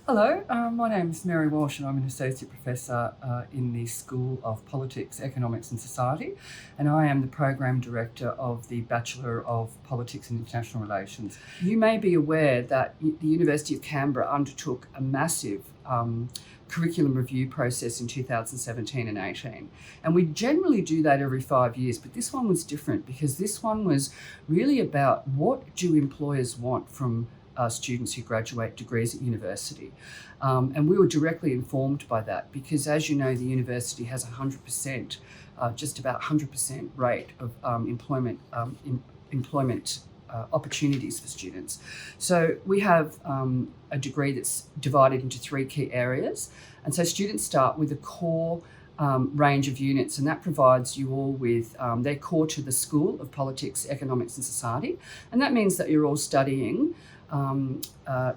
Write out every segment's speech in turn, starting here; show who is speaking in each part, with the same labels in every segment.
Speaker 1: Hello, my name is Mary Walsh and I'm an Associate Professor in the School of Politics, Economics and Society, and I am the Program Director of the Bachelor of Politics and International Relations. You may be aware that the University of Canberra undertook a massive curriculum review process in 2017 and 18. And we generally do that every 5 years, but this one was different because this one was really about what do employers want from students who graduate degrees at university. And we were directly informed by that because, as you know, the university has 100%, just about 100% rate of employment opportunities for students. So we have a degree that's divided into three key areas. And so students start with a core range of units, and that provides you all with, they're core to the School of Politics, Economics and Society. And that means that you're all studying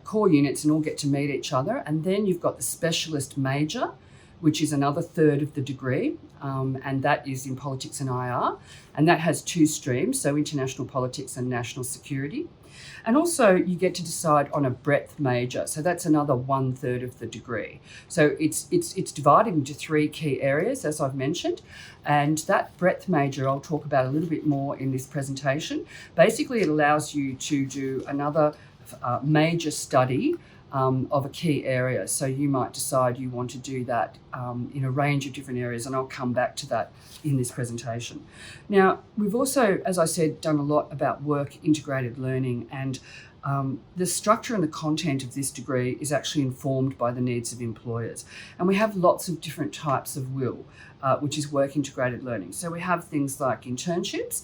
Speaker 1: core units and all get to meet each other. And then you've got the specialist major, which is another third of the degree, and that is in politics and IR. And that has two streams, so international politics and national security. And also you get to decide on a breadth major. So that's another 1/3 of the degree. So it's divided into three key areas, as I've mentioned. And that breadth major, I'll talk about a little bit more in this presentation. Basically, it allows you to do another major study of a key area. So you might decide you want to do that in a range of different areas, and I'll come back to that in this presentation. Now, we've also, as I said, done a lot about work integrated learning, and the structure and the content of this degree is actually informed by the needs of employers. And we have lots of different types of WIL, which is work integrated learning. So we have things like internships,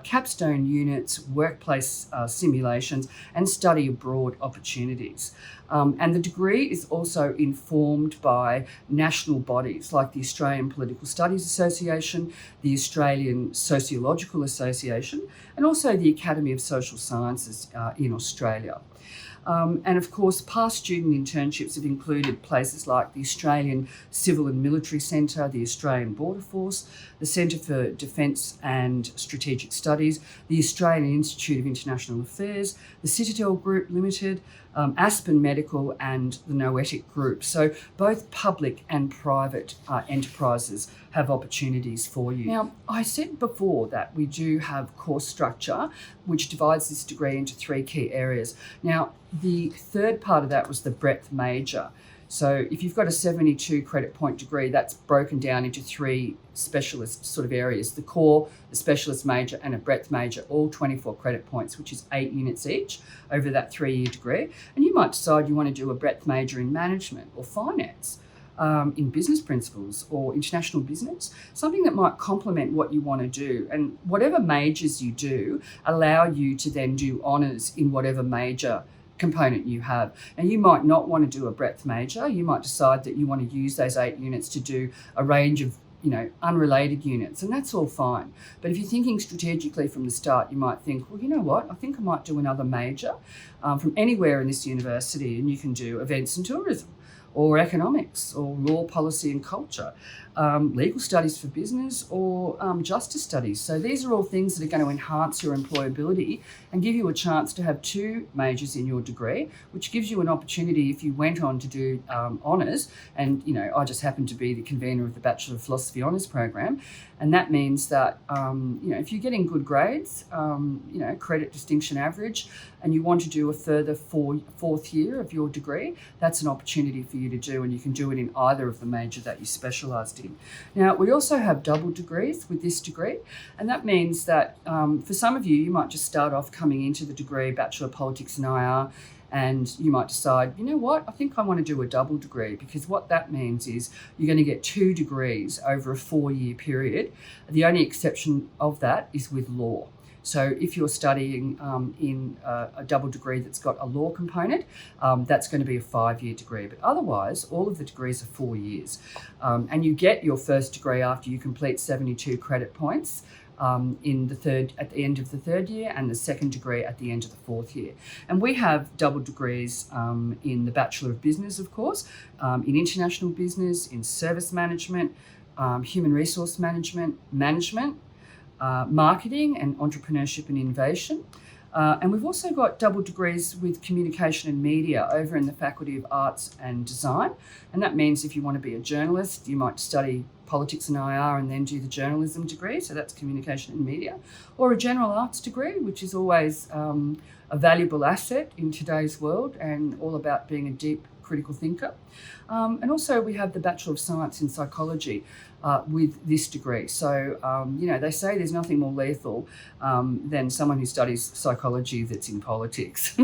Speaker 1: capstone units, workplace simulations, and study abroad opportunities. And the degree is also informed by national bodies like the Australian Political Studies Association, the Australian Sociological Association, and also the Academy of Social Sciences in Australia. And of course, past student internships have included places like the Australian Civil and Military Centre, the Australian Border Force, the Centre for Defence and Strategic Studies, the Australian Institute of International Affairs, the Citadel Group Limited, Aspen Medical and the Noetic Group. So both public and private enterprises have opportunities for you. Now, I said before that we do have course structure, which divides this degree into three key areas. Now, the third part of that was the breadth major. So if you've got a 72 credit point degree, that's broken down into three specialist sort of areas: the core, the specialist major, and a breadth major, all 24 credit points, which is 8 units each over that 3-year degree. And you might decide you want to do a breadth major in management or finance, in business principles or international business, something that might complement what you want to do. And whatever majors you do allow you to then do honours in whatever major component you have. And you might not want to do a breadth major. You might decide that you want to use those 8 units to do a range of unrelated units, and that's all fine. But if you're thinking strategically from the start, you might think, well, you know what, I think I might do another major from anywhere in this university, and you can do events and tourism, or economics, or law, policy and culture, legal studies for business, or justice studies. So these are all things that are going to enhance your employability and give you a chance to have 2 majors in your degree, which gives you an opportunity if you went on to do honours. And, I just happen to be the convener of the Bachelor of Philosophy Honours program. And that means that, if you're getting good grades, credit distinction average, and you want to do a further fourth year of your degree, that's an opportunity for you to do, and you can do it in either of the major that you specialised in. Now, we also have double degrees with this degree, and that means that for some of you, you might just start off coming into the degree Bachelor of Politics and IR, and you might decide, you know what, I think I want to do a double degree, because what that means is you're going to get 2 degrees over a 4-year period. The only exception of that is with law. So if you're studying in a double degree that's got a law component, that's going to be a 5-year degree. But otherwise, all of the degrees are 4 years. And you get your first degree after you complete 72 credit points at the end of the 3rd year, and the second degree at the end of the 4th year. And we have double degrees in the Bachelor of Business, of course, in international business, in service management, human resource management, marketing and entrepreneurship and innovation, And we've also got double degrees with communication and media over in the Faculty of Arts and Design. And that means if you want to be a journalist, you might study politics and IR and then do the journalism degree, so that's communication and media, or a general arts degree, which is always a valuable asset in today's world and all about being a deep critical thinker. And also we have the Bachelor of Science in Psychology with this degree. So, they say there's nothing more lethal than someone who studies psychology that's in politics.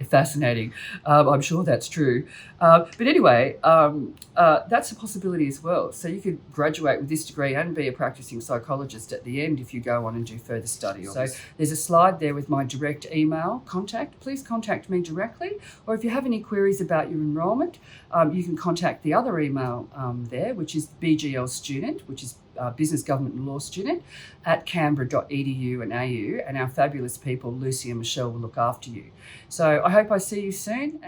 Speaker 1: Fascinating. I'm sure that's true. But anyway, that's a possibility as well. So you could graduate with this degree and be a practicing psychologist at the end if you go on and do further study. So there's a slide there with my direct email contact. Please contact me directly. Or if you have any queries about your enrolment, you can contact the other email there, which is BGL student, which is Business, Government and Law student, at canberra.edu.au, and our fabulous people, Lucy and Michelle, will look after you. So I hope I see you soon.